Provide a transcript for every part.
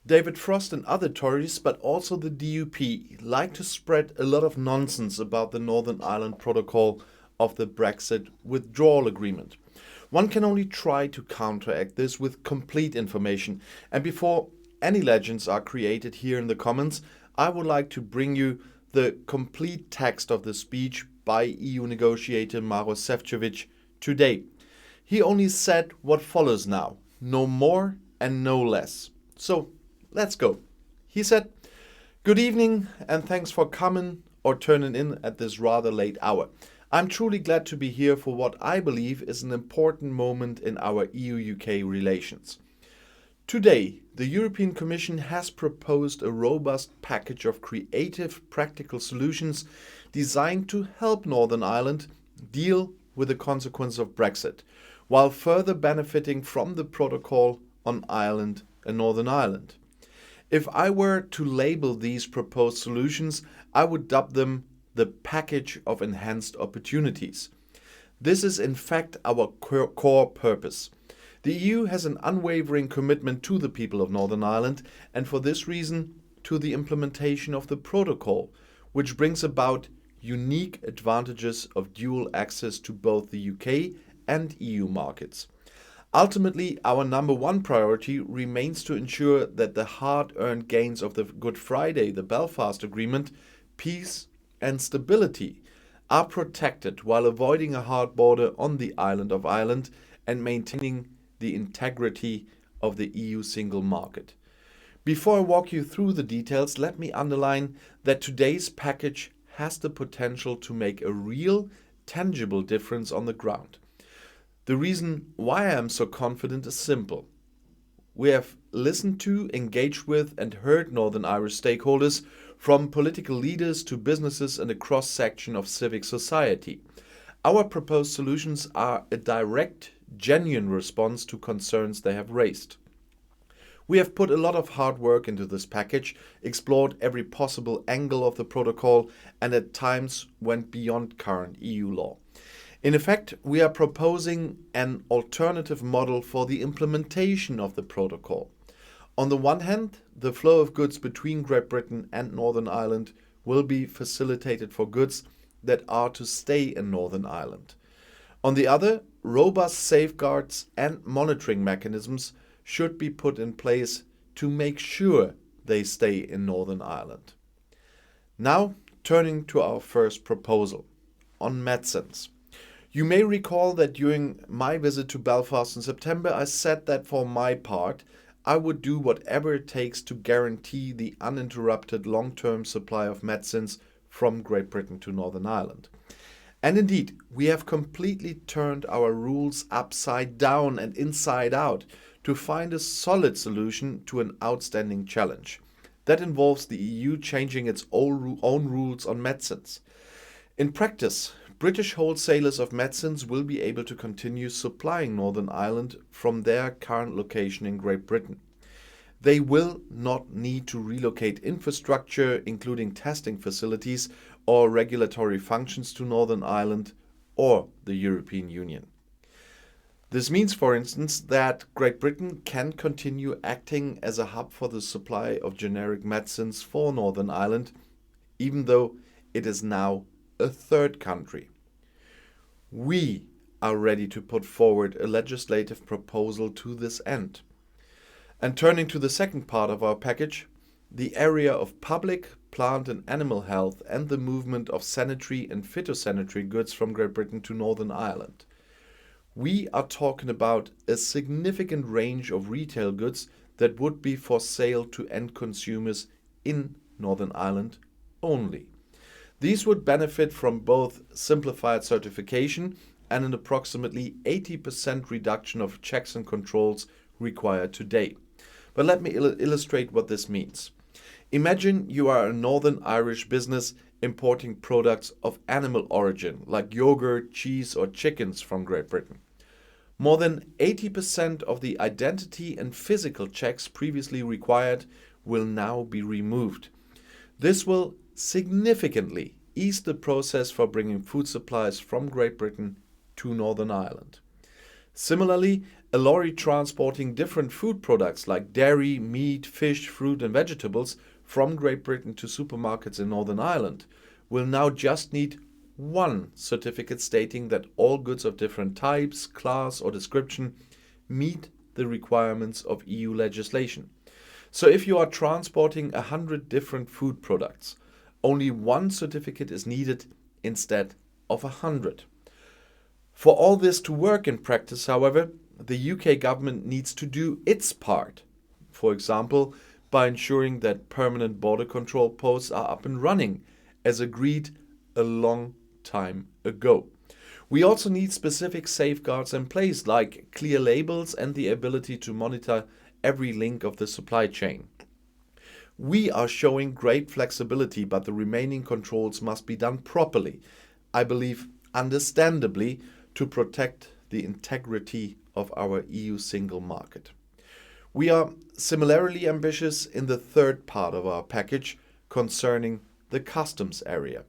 David Frost and other Tories, but also the DUP, like to spread a lot of nonsense about the Northern Ireland Protocol of the Brexit withdrawal agreement. One can only try to counteract this with complete information. And before any legends are created here in the comments, I would like to bring you the complete text of the speech by EU negotiator Maros Sefcovic today. He only said what follows now, no more and no less. So let's go. He said, "Good evening and thanks for coming or turning in at this rather late hour. I'm truly glad to be here for what I believe is an important moment in our EU-UK relations. Today, the European Commission has proposed a robust package of creative, practical solutions designed to help Northern Ireland deal with the consequence of Brexit, while further benefiting from the protocol on Ireland and Northern Ireland. If I were to label these proposed solutions, I would dub them the package of enhanced opportunities. This is in fact our core purpose. The EU has an unwavering commitment to the people of Northern Ireland and for this reason to the implementation of the protocol, which brings about unique advantages of dual access to both the UK and EU markets. Ultimately, our number one priority remains to ensure that the hard-earned gains of the Good Friday, the Belfast Agreement, peace and stability are protected while avoiding a hard border on the island of Ireland and maintaining the integrity of the EU single market. Before I walk you through the details, let me underline that today's package has the potential to make a real, tangible difference on the ground. The reason why I am so confident is simple. We have listened to, engaged with and heard Northern Irish stakeholders from political leaders to businesses and a cross-section of civic society. Our proposed solutions are a direct, genuine response to concerns they have raised. We have put a lot of hard work into this package, explored every possible angle of the protocol and at times went beyond current EU law. In effect, we are proposing an alternative model for the implementation of the protocol. On the one hand, the flow of goods between Great Britain and Northern Ireland will be facilitated for goods that are to stay in Northern Ireland. On the other, robust safeguards and monitoring mechanisms should be put in place to make sure they stay in Northern Ireland. Now, turning to our first proposal on medicines. You may recall that during my visit to Belfast in September, I said that for my part, I would do whatever it takes to guarantee the uninterrupted long-term supply of medicines from Great Britain to Northern Ireland. And indeed, we have completely turned our rules upside down and inside out to find a solid solution to an outstanding challenge. That involves the EU changing its own rules on medicines. In practice, British wholesalers of medicines will be able to continue supplying Northern Ireland from their current location in Great Britain. They will not need to relocate infrastructure, including testing facilities or regulatory functions to Northern Ireland or the European Union. This means, for instance, that Great Britain can continue acting as a hub for the supply of generic medicines for Northern Ireland, even though it is now a third country. We are ready to put forward a legislative proposal to this end. And turning to the second part of our package, the area of public, plant and animal health and the movement of sanitary and phytosanitary goods from Great Britain to Northern Ireland. We are talking about a significant range of retail goods that would be for sale to end consumers in Northern Ireland only. These would benefit from both simplified certification and an approximately 80% reduction of checks and controls required today. But let me illustrate what this means. Imagine you are a Northern Irish business importing products of animal origin like yogurt, cheese or chickens from Great Britain. More than 80% of the identity and physical checks previously required will now be removed. This will significantly ease the process for bringing food supplies from Great Britain to Northern Ireland. Similarly, A lorry transporting different food products like dairy, meat, fish, fruit and vegetables from Great Britain to supermarkets in Northern Ireland will now just need one certificate stating that all goods of different types, class or description meet the requirements of EU legislation. So if you are transporting 100 different food products, only one certificate is needed instead of 100. For all this to work in practice, however, the UK government needs to do its part. For example, by ensuring that permanent border control posts are up and running, as agreed a long time ago. We also need specific safeguards in place, like clear labels and the ability to monitor every link of the supply chain. We are showing great flexibility, but the remaining controls must be done properly, I believe understandably, to protect the integrity of our EU single market. We are similarly ambitious in the third part of our package concerning the customs area.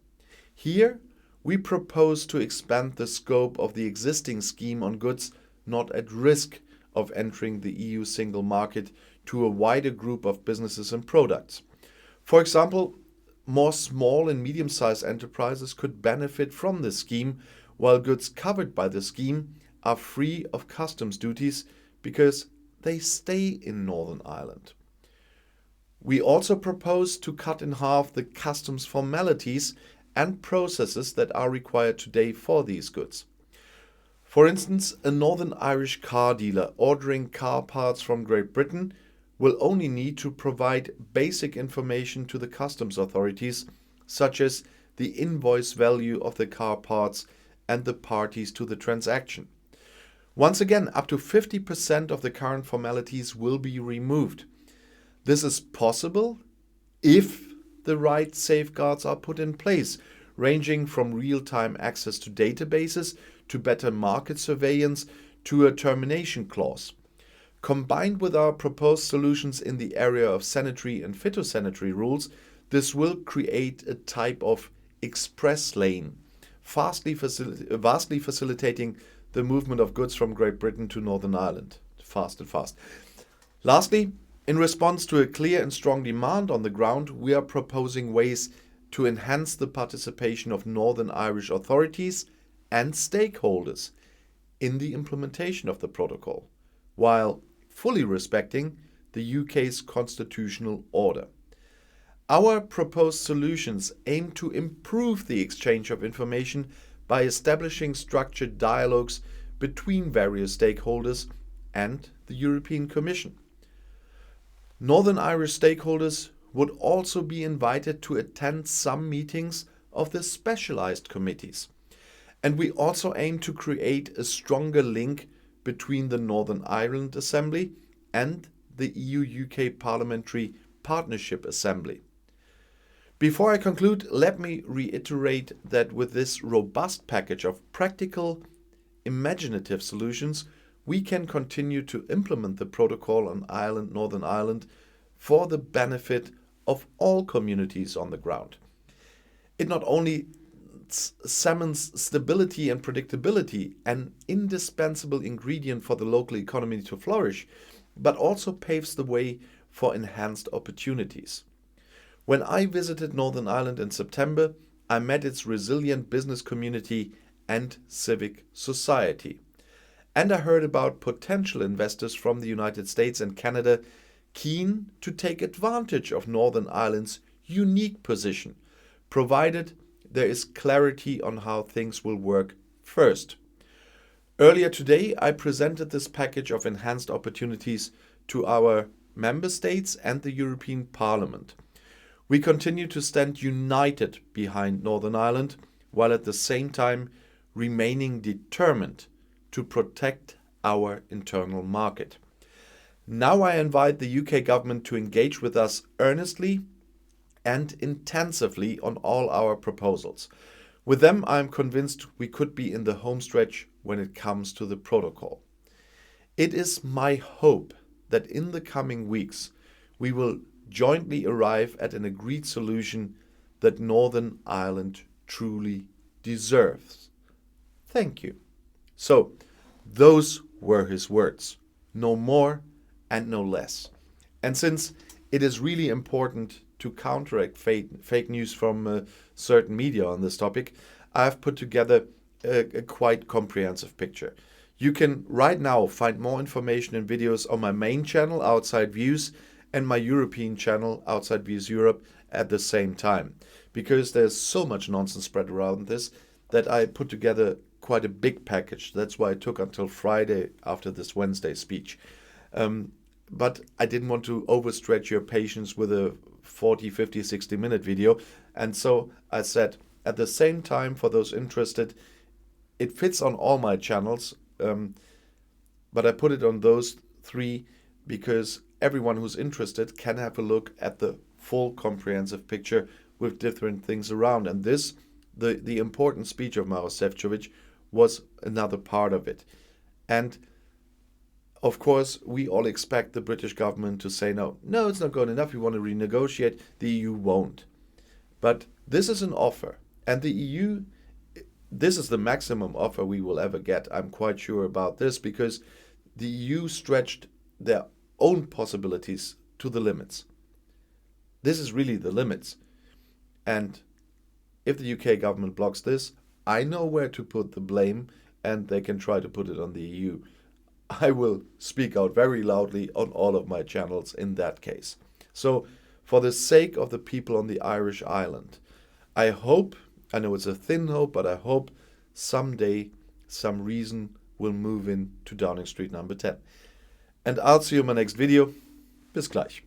Here, we propose to expand the scope of the existing scheme on goods not at risk of entering the EU single market to a wider group of businesses and products. For example, more small and medium-sized enterprises could benefit from this scheme, while goods covered by the scheme are free of customs duties because they stay in Northern Ireland. We also propose to cut in half the customs formalities and processes that are required today for these goods. For instance, a Northern Irish car dealer ordering car parts from Great Britain will only need to provide basic information to the customs authorities, such as the invoice value of the car parts and the parties to the transaction. Once again, up to 50% of the current formalities will be removed. This is possible if the right safeguards are put in place, ranging from real-time access to databases to better market surveillance to a termination clause. Combined with our proposed solutions in the area of sanitary and phytosanitary rules, this will create a type of express lane, vastly facilitating the movement of goods from Great Britain to Northern Ireland. Fast. Lastly, in response to a clear and strong demand on the ground, we are proposing ways to enhance the participation of Northern Irish authorities and stakeholders in the implementation of the protocol, while fully respecting the UK's constitutional order. Our proposed solutions aim to improve the exchange of information by establishing structured dialogues between various stakeholders and the European Commission. Northern Irish stakeholders would also be invited to attend some meetings of the specialized committees. And we also aim to create a stronger link between the Northern Ireland Assembly and the EU-UK Parliamentary Partnership Assembly. Before I conclude, let me reiterate that with this robust package of practical, imaginative solutions, we can continue to implement the protocol on Northern Ireland for the benefit of all communities on the ground. It not only summons stability and predictability, an indispensable ingredient for the local economy to flourish, but also paves the way for enhanced opportunities. When I visited Northern Ireland in September, I met its resilient business community and civic society. And I heard about potential investors from the United States and Canada keen to take advantage of Northern Ireland's unique position, provided there is clarity on how things will work first. Earlier today, I presented this package of enhanced opportunities to our member states and the European Parliament. We continue to stand united behind Northern Ireland, while at the same time remaining determined to protect our internal market. Now I invite the UK government to engage with us earnestly and intensively on all our proposals. With them, I am convinced we could be in the home stretch when it comes to the protocol. It is my hope that in the coming weeks, we will jointly arrive at an agreed solution that Northern Ireland truly deserves. Thank you. So, those were his words. No more and no less. And since it is really important to counteract fake news from certain media on this topic, I've put together a quite comprehensive picture. You can right now find more information and videos on my main channel, Outside Views, and my European channel, Outside Views Europe, at the same time. Because there's so much nonsense spread around this that I put together quite a big package. That's why it took until Friday after this Wednesday speech. But I didn't want to overstretch your patience with a 40, 50, 60-minute video. And so I said, at the same time, for those interested, it fits on all my channels. But I put it on those three because everyone who's interested can have a look at the full comprehensive picture with different things around. And this, the important speech of Maros Sefcovic, was another part of it. And of course, we all expect the British government to say, no, it's not good enough, we want to renegotiate. The EU won't. But this is an offer. And the EU, this is the maximum offer we will ever get. I'm quite sure about this because the EU stretched their own possibilities to the limits. This is really the limits. And if the UK government blocks this, I know where to put the blame, and they can try to put it on the EU. I will speak out very loudly on all of my channels in that case. So, for the sake of the people on the Irish island, I hope, I know it's a thin hope, but I hope someday some reason will move in to Downing Street number 10. And I'll see you in my next video. Bis gleich.